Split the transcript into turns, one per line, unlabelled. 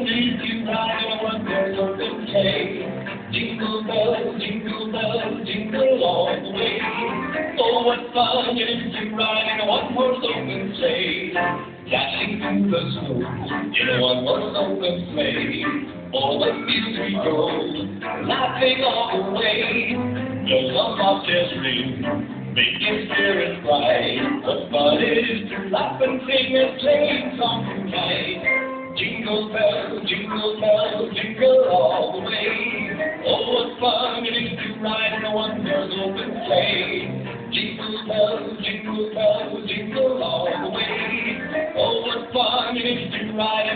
lead you ride in a one-horse open sleigh. Jingle bells, jingle all the way. Oh, what fun it is to ride in a one-horse open sleigh. Dashing through the snow in a one-horse open sleigh. All the fields we go, laughing all the way. The love of just ring, making spirits bright. What fun it is to laugh and sing a sleighing song tonight. Jingle bells, jingle all the way. Oh, what fun it is to ride in a one-horse open sleigh. Jingle bells, jingle all the way. Oh, what fun it is to ride in